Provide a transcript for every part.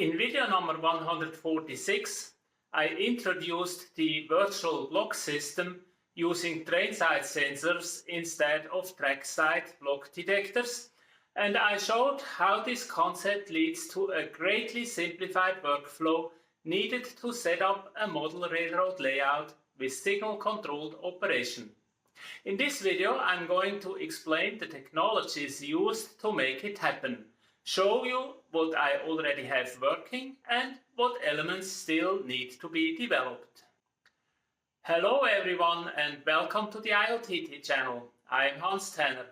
In video number 146, I introduced the virtual block system using train-side sensors instead of track-side block detectors, and I showed how this concept leads to a greatly simplified workflow needed to set up a model railroad layout with signal-controlled operation. In this video, I'm going to explain the technologies used to make it happen, show you what I already have working and what elements still need to be developed. Hello everyone and welcome to the IoTT channel. I'm Hans Tanner.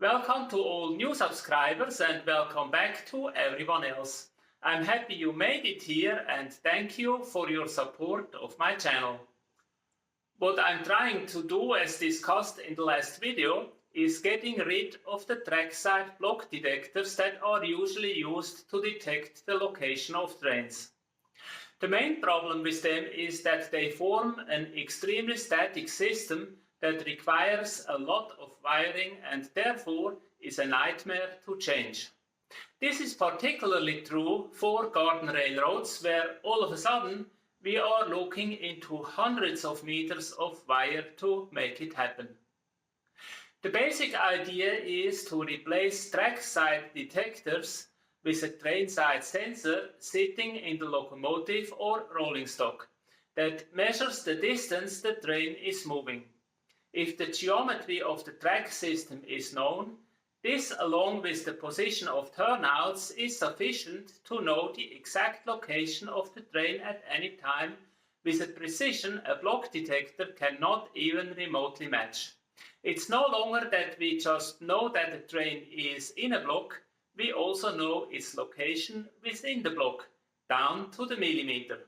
Welcome to all new subscribers and welcome back to everyone else. I'm happy you made it here and thank you for your support of my channel. What I'm trying to do, as discussed in the last video, is getting rid of the trackside block detectors that are usually used to detect the location of trains. The main problem with them is that they form an extremely static system that requires a lot of wiring and therefore is a nightmare to change. This is particularly true for garden railroads, where all of a sudden we are looking into hundreds of meters of wire to make it happen. The basic idea is to replace trackside detectors with a train-side sensor sitting in the locomotive or rolling stock that measures the distance the train is moving. If the geometry of the track system is known, this, along with the position of turnouts, is sufficient to know the exact location of the train at any time with a precision a block detector cannot even remotely match. It's no longer that we just know that the train is in a block, we also know its location within the block, down to the millimeter.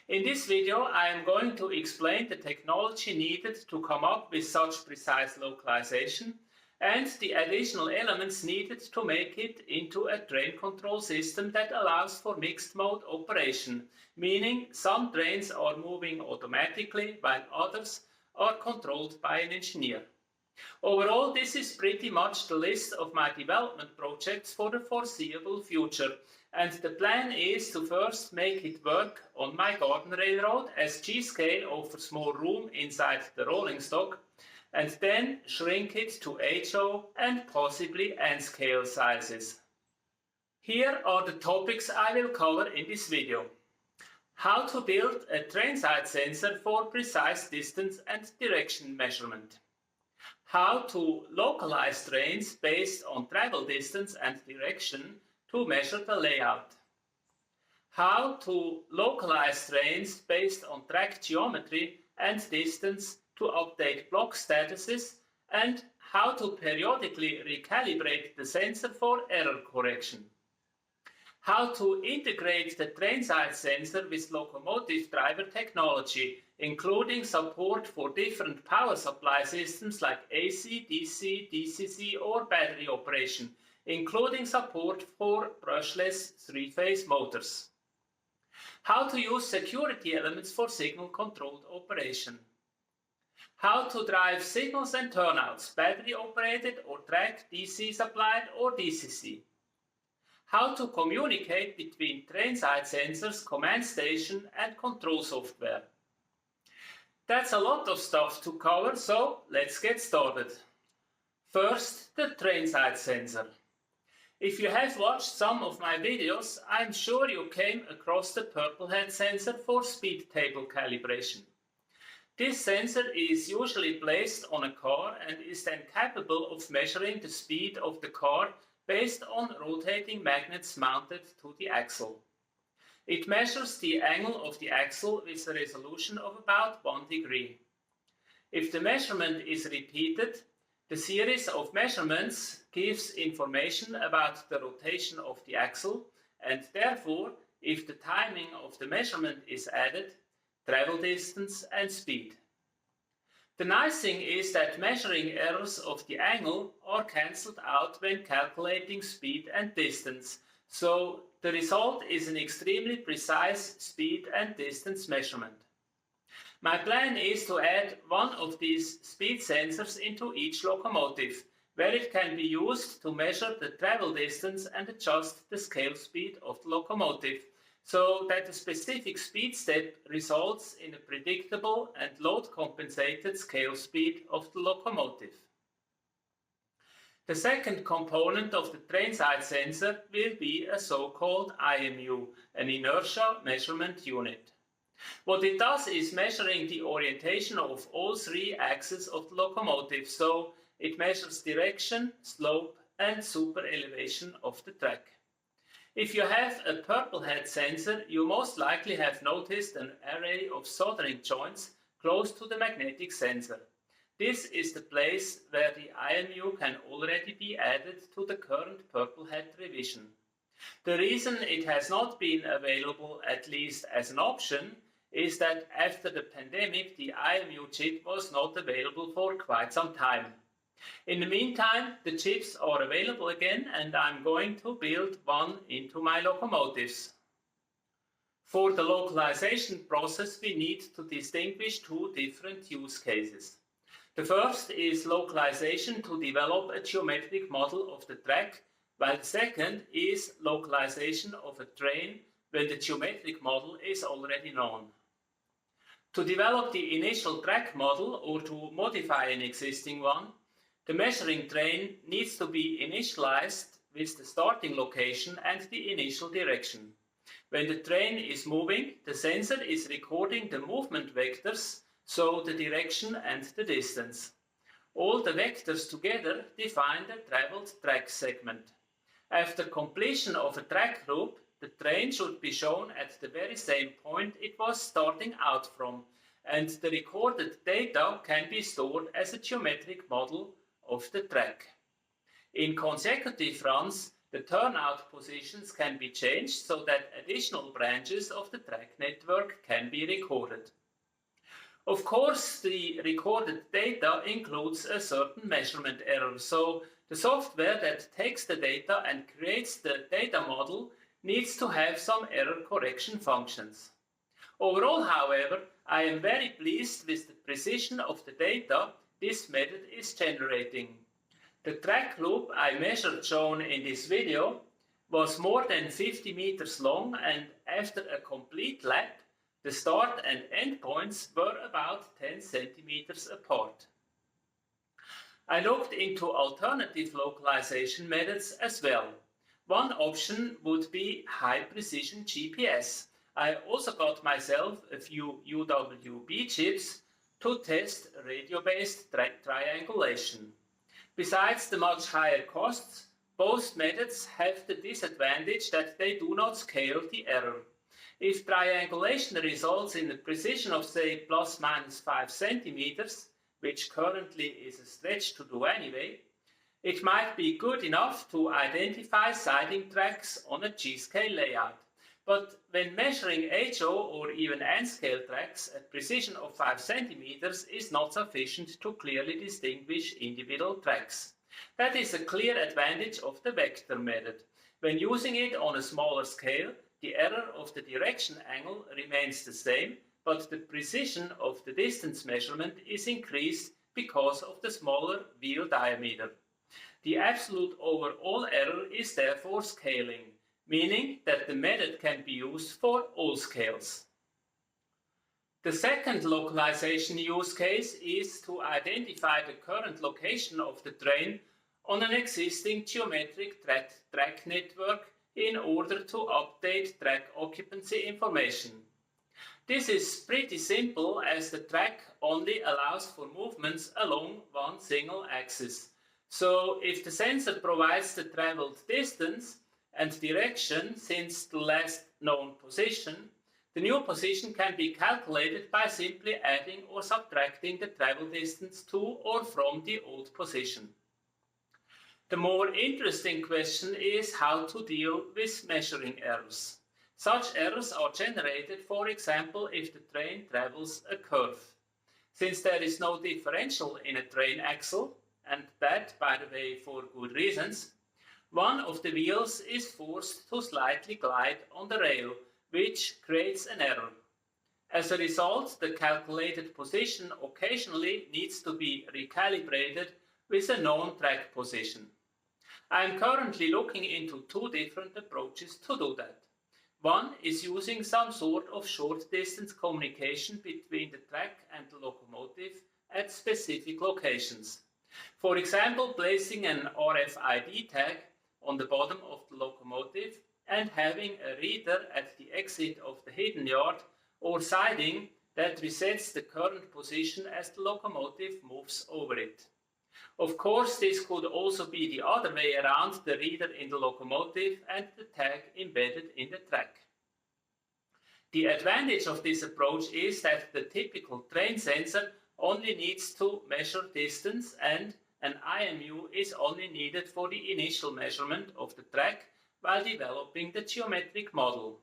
In this video, I am going to explain the technology needed to come up with such precise localization and the additional elements needed to make it into a train control system that allows for mixed mode operation, meaning some trains are moving automatically while others are controlled by an engineer. Overall, this is pretty much the list of my development projects for the foreseeable future, and the plan is to first make it work on my garden railroad, as G-scale offers more room inside the rolling stock, and then shrink it to HO and possibly N-scale sizes. Here are the topics I will cover in this video. How to build a train-side sensor for precise distance and direction measurement. How to localize trains based on travel distance and direction to measure the layout. How to localize trains based on track geometry and distance to update block statuses, and how to periodically recalibrate the sensor for error correction. How to integrate the train-side sensor with locomotive driver technology, including support for different power supply systems like AC, DC, DCC or battery operation, including support for brushless three-phase motors. How to use security elements for signal-controlled operation. How to drive signals and turnouts, battery operated or track, DC supplied or DCC. How to communicate between train-side sensors, command station and control software. That's a lot of stuff to cover, so let's get started. First, the train-side sensor. If you have watched some of my videos, I'm sure you came across the purple head sensor for speed table calibration. This sensor is usually placed on a car and is then capable of measuring the speed of the car based on rotating magnets mounted to the axle. It measures the angle of the axle with a resolution of about 1 degree. If the measurement is repeated, the series of measurements gives information about the rotation of the axle, and therefore, if the timing of the measurement is added, travel distance and speed. The nice thing is that measuring errors of the angle are cancelled out when calculating speed and distance, so the result is an extremely precise speed and distance measurement. My plan is to add one of these speed sensors into each locomotive, where it can be used to measure the travel distance and adjust the scale speed of the locomotive, so that the specific speed step results in a predictable and load-compensated scale speed of the locomotive. The second component of the train-side sensor will be a so-called IMU, an inertia measurement unit. What it does is measuring the orientation of all three axes of the locomotive, so it measures direction, slope and super elevation of the track. If you have a purple head sensor, you most likely have noticed an array of soldering joints close to the magnetic sensor. This is the place where the IMU can already be added to the current purple head revision. The reason it has not been available, at least as an option, is that after the pandemic the IMU chip was not available for quite some time. In the meantime, the chips are available again and I'm going to build one into my locomotives. For the localization process we need to distinguish two different use cases. The first is localization to develop a geometric model of the track, while the second is localization of a train when the geometric model is already known. To develop the initial track model or to modify an existing one, the measuring train needs to be initialized with the starting location and the initial direction. When the train is moving, the sensor is recording the movement vectors, so the direction and the distance. All the vectors together define the traveled track segment. After completion of a track loop, the train should be shown at the very same point it was starting out from, and the recorded data can be stored as a geometric model of the track. In consecutive runs, the turnout positions can be changed so that additional branches of the track network can be recorded. Of course, the recorded data includes a certain measurement error, so the software that takes the data and creates the data model needs to have some error correction functions. Overall, however, I am very pleased with the precision of the data this method is generating. The track loop I measured shown in this video was more than 50 meters long, and after a complete lap, the start and end points were about 10 centimeters apart. I looked into alternative localization methods as well. One option would be high-precision GPS. I also got myself a few UWB chips to test radio-based triangulation. Besides the much higher costs, both methods have the disadvantage that they do not scale the error. If triangulation results in a precision of say plus minus 5 centimeters, which currently is a stretch to do anyway, it might be good enough to identify siding tracks on a G-scale layout. But when measuring HO or even N-scale tracks, a precision of 5 centimeters is not sufficient to clearly distinguish individual tracks. That is a clear advantage of the vector method. When using it on a smaller scale, the error of the direction angle remains the same, but the precision of the distance measurement is increased because of the smaller wheel diameter. The absolute overall error is therefore scaling, meaning that the method can be used for all scales. The second localization use case is to identify the current location of the train on an existing geometric track network in order to update track occupancy information. This is pretty simple as the track only allows for movements along one single axis. So if the sensor provides the traveled distance and direction since the last known position, the new position can be calculated by simply adding or subtracting the travel distance to or from the old position. The more interesting question is how to deal with measuring errors. Such errors are generated, for example, if the train travels a curve. Since there is no differential in a train axle, and that, by the way, for good reasons, one of the wheels is forced to slightly glide on the rail, which creates an error. As a result, the calculated position occasionally needs to be recalibrated with a known track position. I am currently looking into two different approaches to do that. One is using some sort of short-distance communication between the track and the locomotive at specific locations. For example, placing an RFID tag on the bottom of the locomotive and having a reader at the exit of the hidden yard or siding that resets the current position as the locomotive moves over it. Of course, this could also be the other way around, the reader in the locomotive and the tag embedded in the track. The advantage of this approach is that the typical train sensor only needs to measure distance and an IMU is only needed for the initial measurement of the track while developing the geometric model.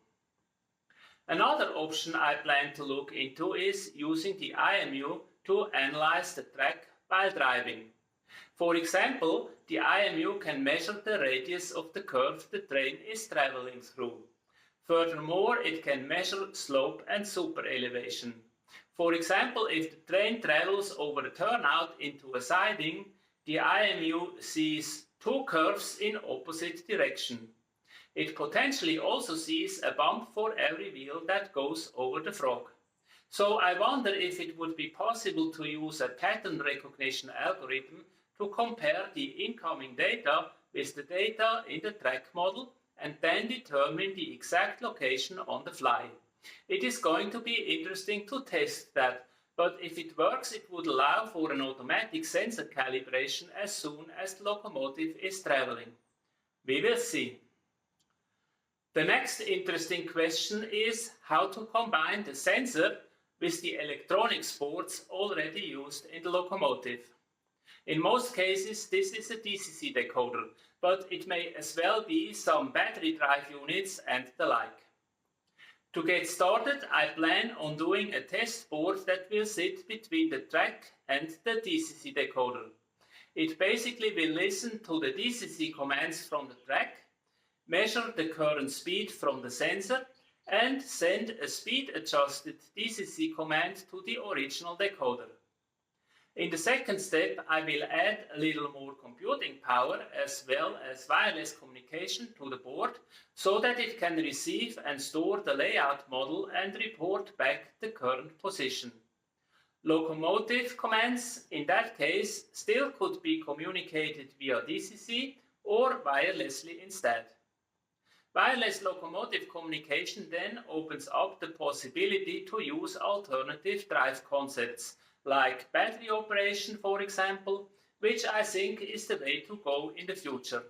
Another option I plan to look into is using the IMU to analyze the track while driving. For example, the IMU can measure the radius of the curve the train is traveling through. Furthermore, it can measure slope and super elevation. For example, if the train travels over a turnout into a siding, the IMU sees two curves in opposite direction. It potentially also sees a bump for every wheel that goes over the frog. So I wonder if it would be possible to use a pattern recognition algorithm to compare the incoming data with the data in the track model and then determine the exact location on the fly. It is going to be interesting to test that, but if it works, it would allow for an automatic sensor calibration as soon as the locomotive is traveling. We will see. The next interesting question is how to combine the sensor with the electronic ports already used in the locomotive. In most cases, this is a DCC decoder, but it may as well be some battery drive units and the like. To get started, I plan on doing a test board that will sit between the track and the DCC decoder. It basically will listen to the DCC commands from the track, measure the current speed from the sensor, and send a speed-adjusted DCC command to the original decoder. In the second step, I will add a little more computing power as well as wireless communication to the board so that it can receive and store the layout model and report back the current position. Locomotive commands, in that case, still could be communicated via DCC or wirelessly instead. Wireless locomotive communication then opens up the possibility to use alternative drive concepts, like battery operation, for example, which I think is the way to go in the future.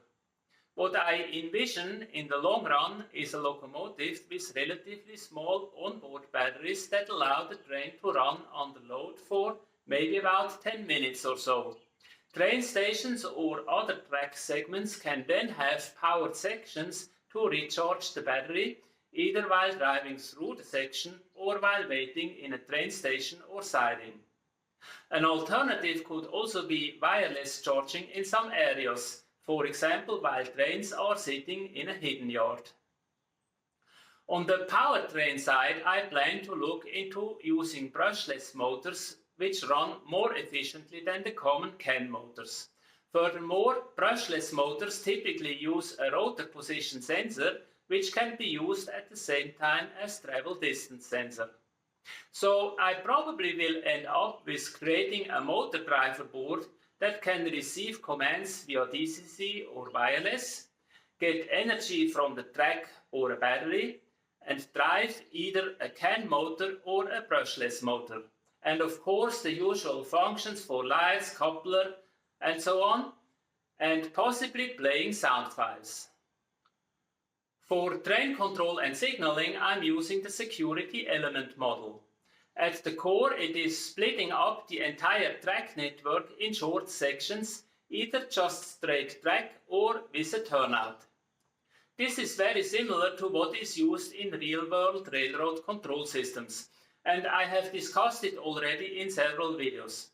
What I envision in the long run is a locomotive with relatively small onboard batteries that allow the train to run under load for maybe about 10 minutes or so. Train stations or other track segments can then have powered sections to recharge the battery, either while driving through the section or while waiting in a train station or siding. An alternative could also be wireless charging in some areas, for example while trains are sitting in a hidden yard. On the powertrain side, I plan to look into using brushless motors which run more efficiently than the common CAN motors. Furthermore, brushless motors typically use a rotor position sensor which can be used at the same time as travel distance sensor. So I probably will end up with creating a motor driver board that can receive commands via DCC or wireless, get energy from the track or a battery, and drive either a CAN motor or a brushless motor. And of course the usual functions for lights, coupler, and so on, and possibly playing sound files. For train control and signaling, I'm using the security element model. At the core, it is splitting up the entire track network in short sections, either just straight track or with a turnout. This is very similar to what is used in real-world railroad control systems, and I have discussed it already in several videos.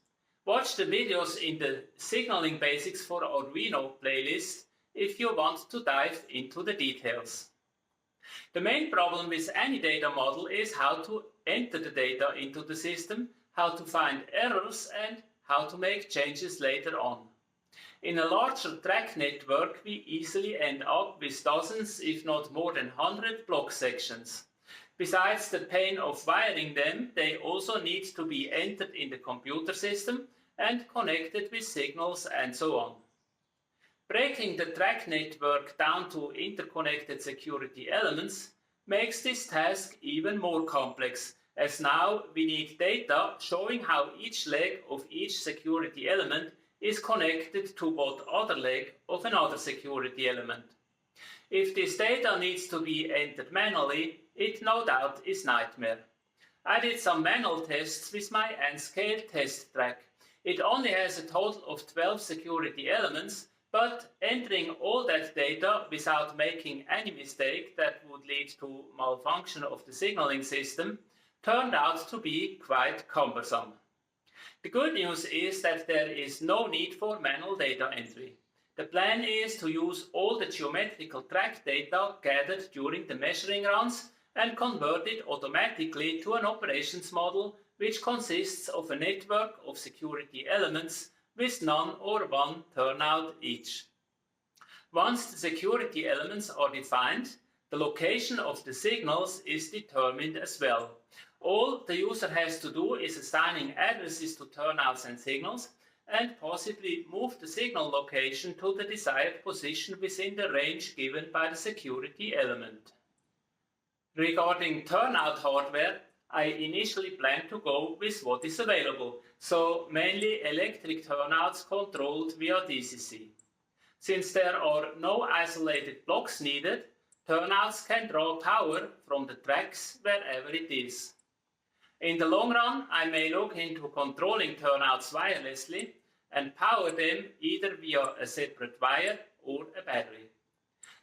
Watch the videos in the Signaling Basics for Arduino playlist if you want to dive into the details. The main problem with any data model is how to enter the data into the system, how to find errors, and how to make changes later on. In a larger track network, we easily end up with dozens, if not more than 100 block sections. Besides the pain of wiring them, they also need to be entered in the computer system and connected with signals and so on. Breaking the track network down to interconnected security elements makes this task even more complex, as now we need data showing how each leg of each security element is connected to what other leg of another security element. If this data needs to be entered manually, it no doubt is nightmare. I did some manual tests with my N-scale test track. It only has a total of 12 security elements, but entering all that data without making any mistake that would lead to malfunction of the signaling system turned out to be quite cumbersome. The good news is that there is no need for manual data entry. The plan is to use all the geometrical track data gathered during the measuring runs and convert it automatically to an operations model which consists of a network of security elements with none or one turnout each. Once the security elements are defined, the location of the signals is determined as well. All the user has to do is assigning addresses to turnouts and signals and possibly move the signal location to the desired position within the range given by the security element. Regarding turnout hardware, I initially planned to go with what is available, so mainly electric turnouts controlled via DCC. Since there are no isolated blocks needed, turnouts can draw power from the tracks wherever it is. In the long run, I may look into controlling turnouts wirelessly and power them either via a separate wire or a battery.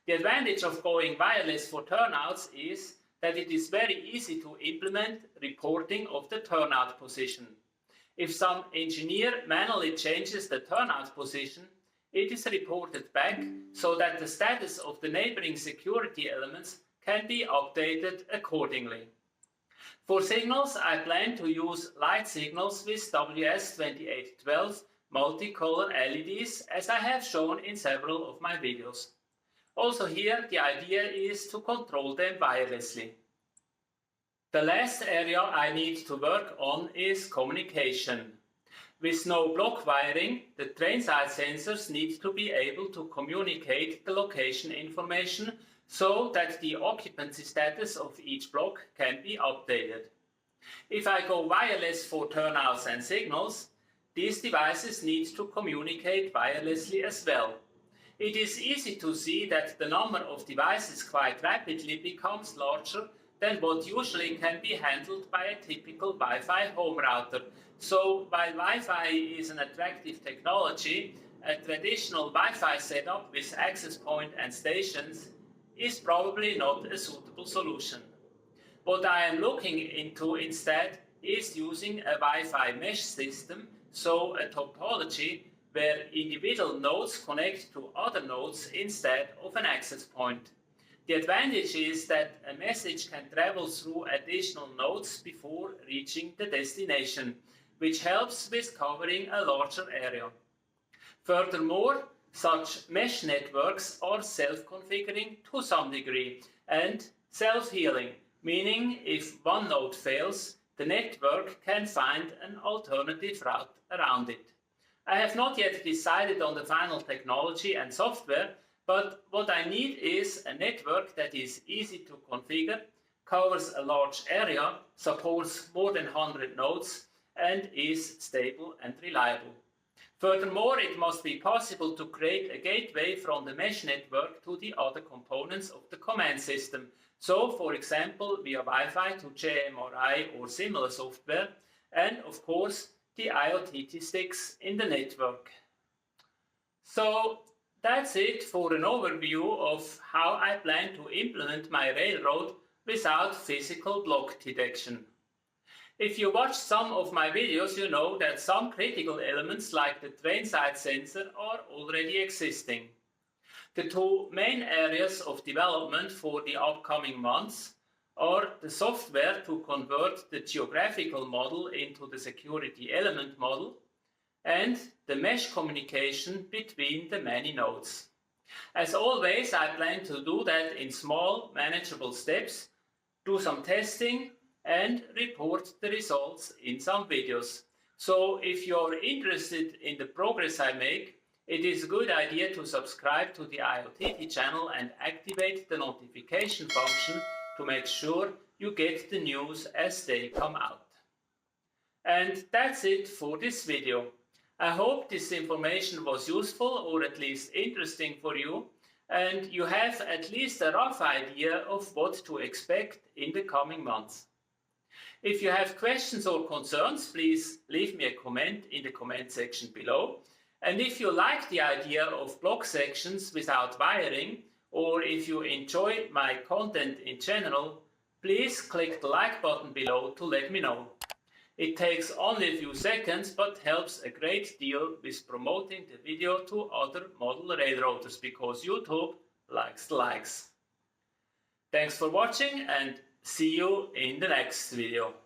The advantage of going wireless for turnouts is that it is very easy to implement reporting of the turnout position. If some engineer manually changes the turnout position, it is reported back so that the status of the neighboring security elements can be updated accordingly. For signals, I plan to use light signals with WS2812 multicolor LEDs, as I have shown in several of my videos. Also here, the idea is to control them wirelessly. The last area I need to work on is communication. With no block wiring, the train-side sensors need to be able to communicate the location information so that the occupancy status of each block can be updated. If I go wireless for turnouts and signals, these devices need to communicate wirelessly as well. It is easy to see that the number of devices quite rapidly becomes larger than what usually can be handled by a typical Wi-Fi home router. So while Wi-Fi is an attractive technology, a traditional Wi-Fi setup with access point and stations is probably not a suitable solution. What I am looking into instead is using a Wi-Fi mesh system, so a topology where individual nodes connect to other nodes instead of an access point. The advantage is that a message can travel through additional nodes before reaching the destination, which helps with covering a larger area. Furthermore, such mesh networks are self-configuring to some degree and self-healing, meaning if one node fails, the network can find an alternative route around it. I have not yet decided on the final technology and software, but what I need is a network that is easy to configure, covers a large area, supports more than 100 nodes, and is stable and reliable. Furthermore, it must be possible to create a gateway from the mesh network to the other components of the command system. So, for example, via Wi-Fi to JMRI or similar software, and of course, the IoTT sticks in the network. So, that's it for an overview of how I plan to implement my railroad without physical block detection. If you watch some of my videos, you know that some critical elements like the train-side sensor are already existing. The two main areas of development for the upcoming months are the software to convert the geographical model into the security element model and the mesh communication between the many nodes. As always, I plan to do that in small, manageable steps, do some testing, and report the results in some videos. So if you're interested in the progress I make, it is a good idea to subscribe to the IoTT channel and activate the notification function to make sure you get the news as they come out. And that's it for this video. I hope this information was useful or at least interesting for you, and you have at least a rough idea of what to expect in the coming months. If you have questions or concerns, please leave me a comment in the comment section below. And if you like the idea of block sections without wiring, or if you enjoy my content in general, please click the like button below to let me know. It takes only a few seconds, but helps a great deal with promoting the video to other model railroaders because YouTube likes the likes. Thanks for watching and see you in the next video.